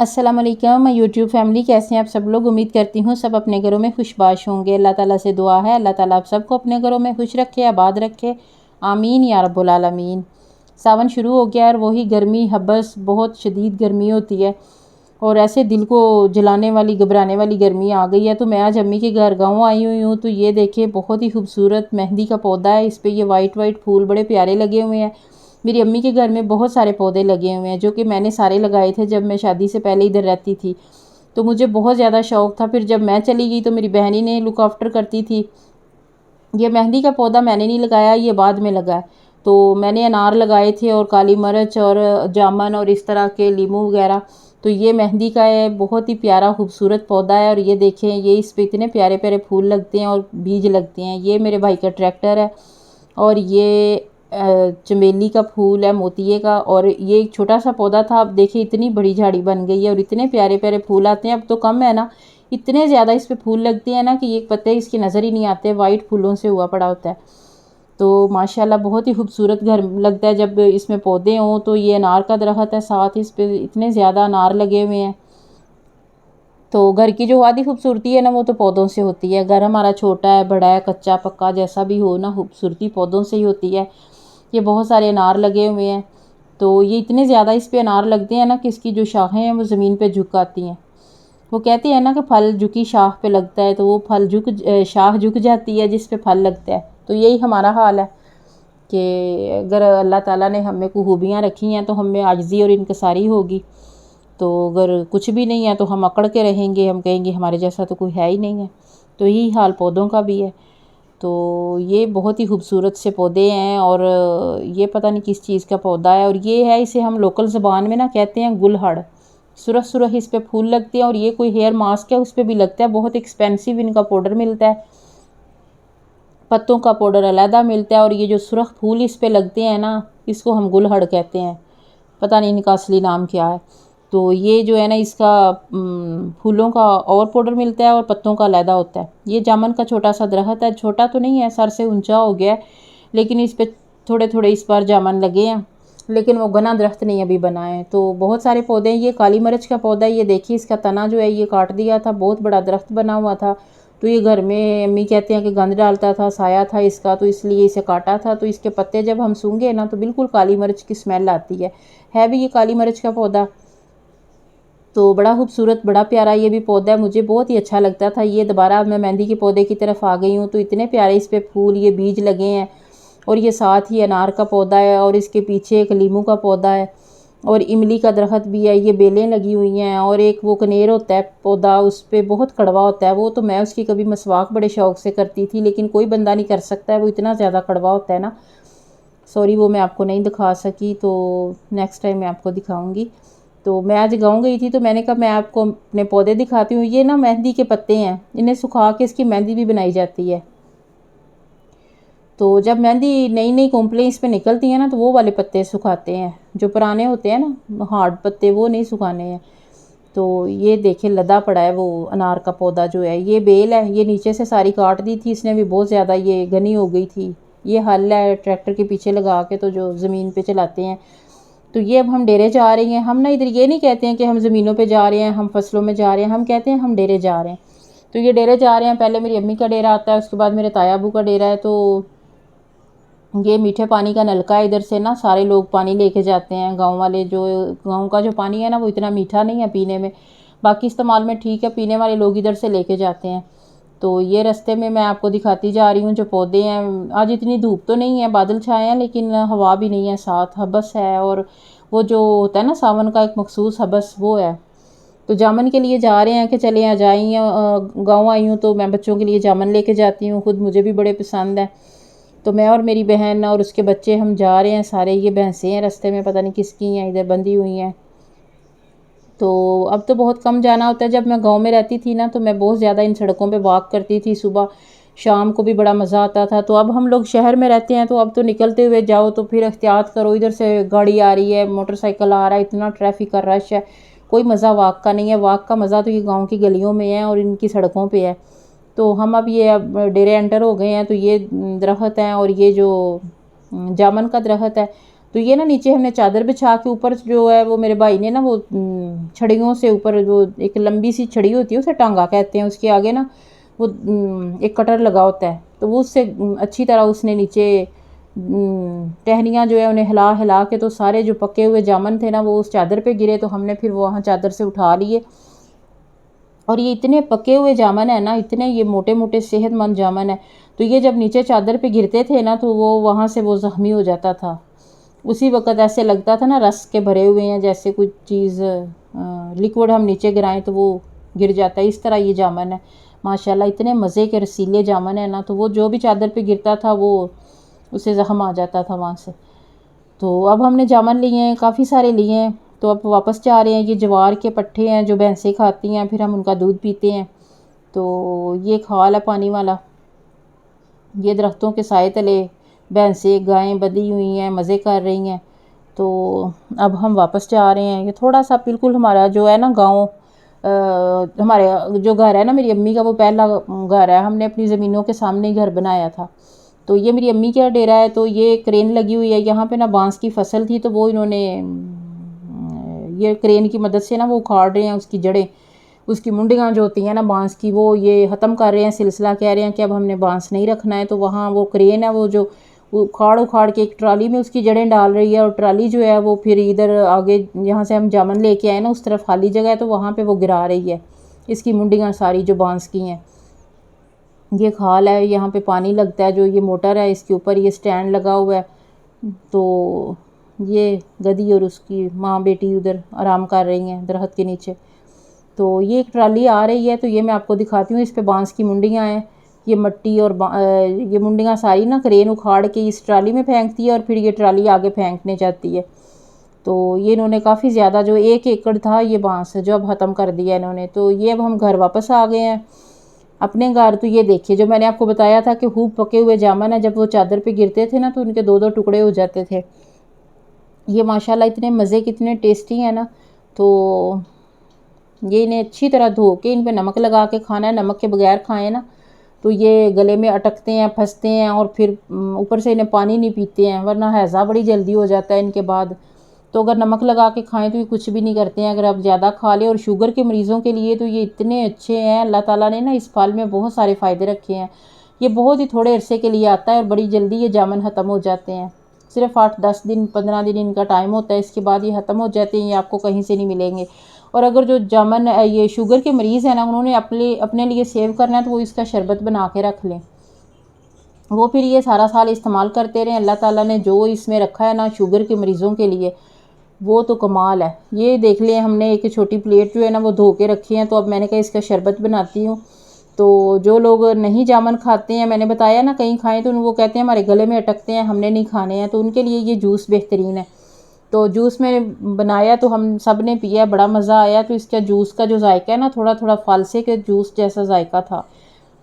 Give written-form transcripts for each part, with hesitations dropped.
अस्सलाम वालेकुम YouTube family, कैसे हैं आप सब लोग। उम्मीद करती हूँ सब अपने घरों में खुशबाश होंगे। अल्लाह ताला से दुआ है अल्लाह ताला आप सबको अपने घरों में खुश रखे, आबाद रखे, आमीन या रब्बुल आलमीन। सावन शुरू हो गया और वही गर्मी हबस, बहुत शदीद गर्मी होती है और ऐसे दिल को जलाने वाली घबराने वाली गर्मी आ गई है। तो मैं आज अम्मी के घर गाँव आई हुई हूँ। तो ये देखिए बहुत ही खूबसूरत मेहंदी का पौधा है, इस पर ये वाइट वाइट फूल बड़े प्यारे लगे हुए हैं। मेरी अम्मी के घर में बहुत सारे पौधे लगे हुए हैं जो कि मैंने सारे लगाए थे जब मैं शादी से पहले इधर रहती थी। तो मुझे बहुत ज़्यादा शौक़ था। फिर जब मैं चली गई तो मेरी बहनी ने लुक आफ्टर करती थी। ये मेहंदी का पौधा मैंने नहीं लगाया, ये बाद में लगा है। तो मैंने अनार लगाए थे और काली मिर्च और जामुन और इस तरह के लीमू वगैरह। तो ये मेहंदी का है, बहुत ही प्यारा खूबसूरत पौधा है। और ये देखें, ये इस पे इतने प्यारे प्यारे फूल लगते हैं और बीज लगते हैं। ये मेरे भाई का ट्रैक्टर है और ये चमेली का फूल है मोतिये का। और ये एक छोटा सा पौधा था, अब देखिए इतनी बड़ी झाड़ी बन गई है और इतने प्यारे प्यारे फूल आते हैं। अब तो कम है ना, इतने ज़्यादा इस पे फूल लगते हैं ना कि एक पत्ते इसकी नज़र ही नहीं आते, वाइट फूलों से हुआ पड़ा होता है। तो माशाल्लाह बहुत ही खूबसूरत घर लगता है जब इसमें पौधे हों। तो ये अनार का दरख्त है, साथ इस पे इतने ज़्यादा अनार लगे हुए हैं। तो घर की जो आधी खूबसूरती है ना, वो तो पौधों से होती है। घर हमारा छोटा है, बड़ा है, कच्चा पक्का जैसा भी हो ना, खूबसूरती पौधों से ही होती है। ये बहुत सारे अनार लगे हुए हैं। तो ये इतने ज़्यादा इस पे अनार लगते हैं ना कि इसकी जो शाखें हैं वो ज़मीन पे झुक आती हैं। वो कहते हैं ना कि फल झुकी शाख पे लगता है, तो वो फल शाख झुक जाती है जिस पे फल लगता है। तो यही हमारा हाल है कि अगर अल्लाह ताला ने हमें खूबियाँ रखी हैं तो हमें आजिज़ी और इनकसारी होगी। तो अगर कुछ भी नहीं है तो हम अकड़ के रहेंगे, हम कहेंगे हमारे जैसा तो कोई है ही नहीं है। तो यही हाल पौधों का भी है। तो ये बहुत ही खूबसूरत से पौधे हैं और ये पता नहीं किस चीज़ का पौधा है। और ये है, इसे हम लोकल ज़बान में ना कहते हैं गुलहड़। सुरख सुरख इस पे फूल लगते हैं और ये कोई हेयर मास्क है उस पर भी लगता है। बहुत एक्सपेंसिव इनका पाउडर मिलता है, पत्तों का पाउडर अलहदा मिलता है। और ये जो सुरख फूल इस पे लगते हैं ना, इसको हम गुलहड़ कहते हैं। पता नहीं इनका असली नाम क्या है। तो ये जो है ना, इसका फूलों का और पाउडर मिलता है और पत्तों का अलहदा होता है। ये जामुन का छोटा सा दरख्त है, छोटा तो नहीं है, सर से ऊंचा हो गया है, लेकिन इस पे थोड़े थोड़े इस बार जामुन लगे हैं, लेकिन वो घना दरख्त नहीं अभी बना है। तो बहुत सारे पौधे हैं। ये काली मिर्च का पौधा है, ये देखिए इसका तना जो है ये काट दिया था, बहुत बड़ा दरख्त बना हुआ था। तो ये घर में अम्मी कहते हैं कि गंद डालता था, साया था इसका, तो इसलिए इसे काटा था। तो इसके पत्ते जब हम सूंघे ना तो बिल्कुल काली मिर्च की स्मेल आती है भी ये काली मिर्च का पौधा। तो बड़ा खूबसूरत, बड़ा प्यारा ये भी पौधा है, मुझे बहुत ही अच्छा लगता था। ये दोबारा मैं मेहंदी के पौधे की तरफ आ गई हूँ। तो इतने प्यारे इस पे फूल, ये बीज लगे हैं। और ये साथ ही अनार का पौधा है और इसके पीछे एक लीमू का पौधा है और इमली का दरख्त भी है। ये बेलें लगी हुई हैं। और एक वो कनेर होता है पौधा, उस पर बहुत कड़वा होता है वो, तो मैं उसकी कभी मसवाक बड़े शौक से करती थी, लेकिन कोई बंदा नहीं कर सकता है, वो इतना ज़्यादा कड़वा होता है ना। सॉरी, वो मैं आपको नहीं दिखा सकी, तो नेक्स्ट टाइम मैं आपको दिखाऊंगी। तो मैं आज गाँव गई थी तो मैंने कहा मैं आपको अपने पौधे दिखाती हूँ। ये ना मेहंदी के पत्ते हैं, इन्हें सुखा के इसकी मेहंदी भी बनाई जाती है। तो जब मेहंदी नई नई कोंपलें इस पे निकलती हैं ना, तो वो वाले पत्ते सुखाते हैं, जो पुराने होते हैं ना हार्ड पत्ते, वो नहीं सुखाने हैं। तो ये देखिए लदा पड़ा है वो अनार का पौधा जो है। ये बेल है, ये नीचे से सारी काट दी थी इसने भी, बहुत ज़्यादा ये घनी हो गई थी। ये हल है ट्रैक्टर के पीछे लगा के, तो जो ज़मीन पे चलाते हैं। तो ये अब हम डेरे जा रही हैं। हम ना इधर ये नहीं कहते हैं कि हम ज़मीनों पे जा रहे हैं, हम फसलों में जा रहे हैं, हम कहते हैं हम डेरे जा रहे हैं। तो ये डेरे जा रहे हैं, पहले मेरी अम्मी का डेरा आता है, उसके बाद मेरे ताया अबू का डेरा है। तो ये मीठे पानी का नलका है, इधर से ना सारे लोग पानी लेके जाते हैं। गांव वाले, जो गांव का जो पानी है ना वो इतना मीठा नहीं है पीने में, बाकी इस्तेमाल में ठीक है, पीने वाले लोग इधर से लेके जाते हैं। तो ये रास्ते में मैं आपको दिखाती जा रही हूँ जो पौधे हैं। आज इतनी धूप तो नहीं है, बादल छाए हैं, लेकिन हवा भी नहीं है, साथ हबस है। और वो जो होता है ना सावन का एक मखसूस हबस, वो है। तो जामुन के लिए जा रहे हैं कि चले आ जाइए, गाँव आई हूँ तो मैं बच्चों के लिए जामुन लेके जाती हूँ, खुद मुझे भी बड़े पसंद है। तो मैं और मेरी बहन और उसके बच्चे हम जा रहे हैं सारे। ये भैंसें हैं रास्ते में, पता नहीं किसकी हैं, इधर बंधी हुई हैं। तो अब तो बहुत कम जाना होता है। जब मैं गांव में रहती थी ना तो मैं बहुत ज़्यादा इन सड़कों पे वॉक करती थी, सुबह शाम को भी बड़ा मज़ा आता था। तो अब हम लोग शहर में रहते हैं तो अब तो निकलते हुए जाओ तो फिर एहतियात करो, इधर से गाड़ी आ रही है, मोटरसाइकिल आ रहा है, इतना ट्रैफिक का रश है, कोई मज़ा वॉक का नहीं है। वॉक का मज़ा तो ये गाँव की गलियों में है और इनकी सड़कों पर है। तो हम अब डेरे एंटर हो गए हैं। तो ये दरख्त हैं और ये जो जामुन का दरख्त है, तो ये ना नीचे हमने चादर बिछा के ऊपर जो है वो मेरे भाई ने ना वो छड़ियों से ऊपर जो एक लंबी सी छड़ी होती है उसे टांगा कहते हैं, उसके आगे ना वो एक कटर लगा होता है, तो वो उससे अच्छी तरह उसने नीचे टहनियाँ जो है उन्हें हिला हिला के, तो सारे जो पके हुए जामुन थे ना वो उस चादर पे गिरे, तो हमने फिर वो वहाँ चादर से उठा लिए। और ये इतने पके हुए जामुन है ना, इतने ये मोटे मोटे सेहतमंद जामुन है, तो ये जब नीचे चादर पे गिरते थे ना तो वो वहाँ से वो ज़ख्मी हो जाता था। उसी वक़्त ऐसे लगता था ना रस के भरे हुए हैं, जैसे कुछ चीज़ लिक्विड हम नीचे गिराएं तो वो गिर जाता है, इस तरह ये जामुन है। माशाल्लाह इतने मज़े के रसीले जामुन है ना, तो वो जो भी चादर पे गिरता था वो उसे ज़ख्म आ जाता था वहाँ से। तो अब हमने जामुन लिए हैं, काफ़ी सारे लिए हैं, तो अब वापस जा रहे हैं। ये ज्वार के पट्ठे हैं जो भैंसें खाती हैं, फिर हम उनका दूध पीते हैं। तो ये खाल है पानी वाला, ये दरख्तों के साए तले भैंसें गायें बंधी हुई हैं, मज़े कर रही हैं। तो अब हम वापस जा रहे हैं। ये थोड़ा सा बिल्कुल हमारा जो है ना गाँव, हमारे जो घर है ना मेरी अम्मी का, वो पहला घर है, हमने अपनी ज़मीनों के सामने ही घर बनाया था। तो ये मेरी अम्मी का डेरा है, तो ये क्रेन लगी हुई है यहाँ पे ना, बांस की फसल थी तो वो इन्होंने ये क्रेन की मदद से ना वो उखाड़ रहे हैं, उसकी जड़ें, उसकी मुंडियाँ जो होती हैं ना बांस की, वो ये ख़त्म कर रहे हैं सिलसिला। कह रहे हैं कि अब हमने बांस नहीं रखना है, तो वहाँ वो क्रेन है वो जो उखाड़ उखाड़ के एक ट्राली में उसकी जड़ें डाल रही है, और ट्राली जो है वो फिर इधर आगे जहाँ से हम जामुन लेके आए ना उस तरफ खाली जगह है, तो वहाँ पे वो गिरा रही है इसकी मुंडियाँ सारी जो बांस की हैं। ये खाल है, यहाँ पे पानी लगता है, जो ये मोटर है इसके ऊपर ये स्टैंड लगा हुआ है। तो ये गधी और उसकी माँ बेटी उधर आराम कर रही हैं दरख्त के नीचे। तो ये एक ट्राली आ रही है, तो ये मैं आपको दिखाती हूँ। इस पे बांस की मुंडियाँ हैं, ये मट्टी और ये मुंडियाँ सारी ना क्रेन उखाड़ के इस ट्राली में फेंकती है, और फिर ये ट्राली आगे फेंकने जाती है। तो ये इन्होंने काफ़ी ज़्यादा, जो 1 एकड़ था ये बांस जो अब ख़त्म कर दिया इन्होंने। तो ये अब हम घर वापस आ गए हैं अपने घर। तो ये देखिए जो मैंने आपको बताया था कि खूब पके हुए जामुन है, जब वो चादर पे गिरते थे ना तो उनके 2-2 टुकड़े हो जाते थे। ये माशाल्लाह इतने मज़े के, इतने टेस्टी हैं ना। तो ये इन्हें अच्छी तरह धो के इन पे नमक लगा के खाना है, नमक के बगैर खाएं ना तो ये गले में अटकते हैं, फंसते हैं, और फिर ऊपर से इन्हें पानी नहीं पीते हैं, वरना हैज़ा बड़ी जल्दी हो जाता है इनके बाद। तो अगर नमक लगा के खाएं तो ये कुछ भी नहीं करते हैं, अगर आप ज़्यादा खा लें। और शुगर के मरीज़ों के लिए तो ये इतने अच्छे हैं, अल्लाह ताला ने ना इस फल में बहुत सारे फ़ायदे रखे हैं। ये बहुत ही थोड़े अरसे के लिए आता है और बड़ी जल्दी ये जामुन ख़त्म हो जाते हैं। सिर्फ 8-10 दिन 15 दिन इनका टाइम होता है, इसके बाद ये ख़त्म हो जाते हैं, ये आपको कहीं से नहीं मिलेंगे। और अगर जो जामुन ये शुगर के मरीज़ हैं ना, उन्होंने अपने लिए सेव करना है तो वो इसका शरबत बना के रख लें, वो फिर ये सारा साल इस्तेमाल करते रहें। अल्लाह ताला ने जो इसमें रखा है ना शुगर के मरीज़ों के लिए, वो तो कमाल है। ये देख लें, हमने एक छोटी प्लेट जो है ना वो धो के रखी है, तो अब मैंने कहा इसका शरबत बनाती हूँ। तो जो लोग नहीं जामुन खाते हैं, मैंने बताया ना कहीं खाएं तो वो कहते हैं हमारे गले में अटकते हैं, हमने नहीं खाने हैं, तो उनके लिए ये जूस बेहतरीन है। तो जूस में बनाया तो हम सब ने पिया, बड़ा मज़ा आया। तो इसका जूस का जो जायका है ना, थोड़ा थोड़ा फालसे के जूस जैसा जायका था,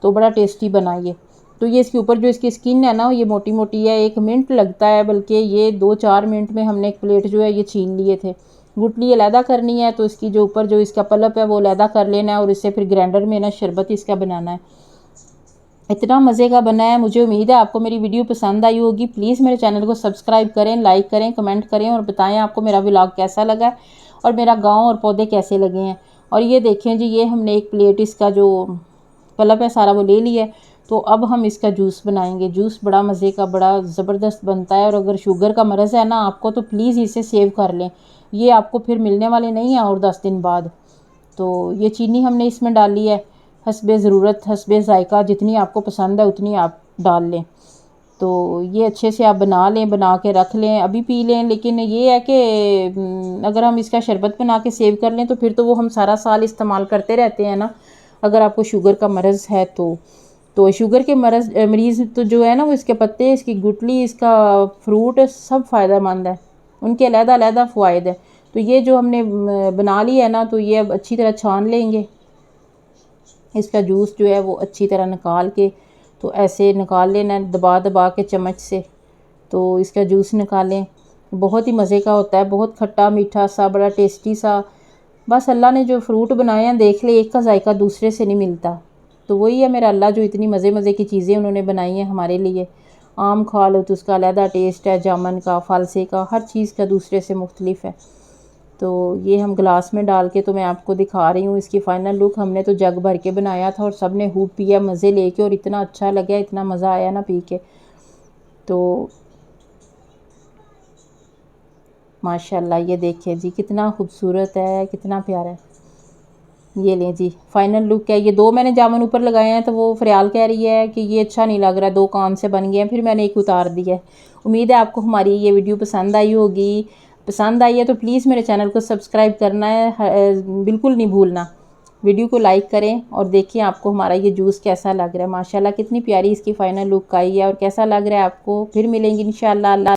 तो बड़ा टेस्टी बना ये। तो ये इसके ऊपर जो इसकी स्किन है ना ये मोटी मोटी है, 1 मिनट लगता है, बल्कि ये 2-4 मिनट में हमने एक प्लेट जो है ये छीन लिए थे। गुटली अलहदा करनी है, तो इसकी जो ऊपर जो इसका पल्प है वो अलहदा कर लेना है, और इससे फिर ग्राइंडर में ना शरबत इसका बनाना है। इतना मज़े का बना है। मुझे उम्मीद है आपको मेरी वीडियो पसंद आई होगी। प्लीज़ मेरे चैनल को सब्सक्राइब करें, लाइक करें, कमेंट करें, और बताएं आपको मेरा व्लॉग कैसा लगा और मेरा गांव और पौधे कैसे लगे हैं। और ये देखें जी, ये हमने एक प्लेट इसका जो पल्प है सारा वो ले लिया है। तो अब हम इसका जूस बनाएंगे। जूस बड़ा मज़े का, बड़ा ज़बरदस्त बनता है। और अगर शुगर का मरज़ है ना आपको, तो प्लीज़ इसे सेव कर लें, ये आपको फिर मिलने वाले नहीं हैं और 10 दिन बाद। तो ये चीनी हमने इसमें डाली है हस्बे ज़रूरत, हस्बे ज़ायका, जितनी आपको पसंद है उतनी आप डाल लें। तो ये अच्छे से आप बना लें, बना के रख लें, अभी पी लें। लेकिन ये है कि अगर हम इसका शरबत बना के सेव कर लें तो फिर तो वो हम सारा साल इस्तेमाल करते रहते हैं ना, अगर आपको शुगर का मरज़ है तो शुगर के मरीज़ तो जो है ना वो इसके पत्ते, इसकी गुठली, इसका फ्रूट सब फ़ायदेमंद है, उनके अलग-अलग फ़वाइद है। तो ये जो हमने बना लिया है ना, तो ये अब अच्छी तरह छान लेंगे। इसका जूस जो है वो अच्छी तरह निकाल के, तो ऐसे निकाल लेना है दबा दबा के चम्मच से, तो इसका जूस निकालें। बहुत ही मज़े का होता है, बहुत खट्टा मीठा सा, बड़ा टेस्टी सा। बस अल्लाह ने जो फ्रूट बनाए हैं देख ले, एक का जायका दूसरे से नहीं मिलता। तो वही है मेरा अल्लाह जो इतनी मज़े मज़े की चीज़ें उन्होंने बनाई हैं हमारे लिए, आम खा लो तो उसका अलहदा टेस्ट है, जामुन का, फालसे का, हर चीज़ का दूसरे से मुख्तलिफ है। तो ये हम ग्लास में डाल के तो मैं आपको दिखा रही हूँ इसकी फ़ाइनल लुक। हमने तो जग भर के बनाया था और सब ने खूब पिया मज़े लेके, और इतना अच्छा लगा, इतना मज़ा आया ना पी के। तो माशाल्लाह ये देखिए जी कितना खूबसूरत है, कितना प्यारा है। ये लें जी फाइनल लुक है। ये 2 मैंने जामुन ऊपर लगाए हैं, तो वो फ़रियाल कह रही है कि ये अच्छा नहीं लग रहा, 2 कान से बन गए हैं, फिर मैंने एक उतार दिया है। उम्मीद है आपको हमारी ये वीडियो पसंद आई होगी। पसंद आई है तो प्लीज़ मेरे चैनल को सब्सक्राइब करना है, बिल्कुल नहीं भूलना। वीडियो को लाइक करें और देखिए आपको हमारा ये जूस कैसा लग रहा है। माशाल्लाह कितनी प्यारी इसकी फ़ाइनल लुक आई है, और कैसा लग रहा है आपको। फिर मिलेंगे इंशाल्लाह।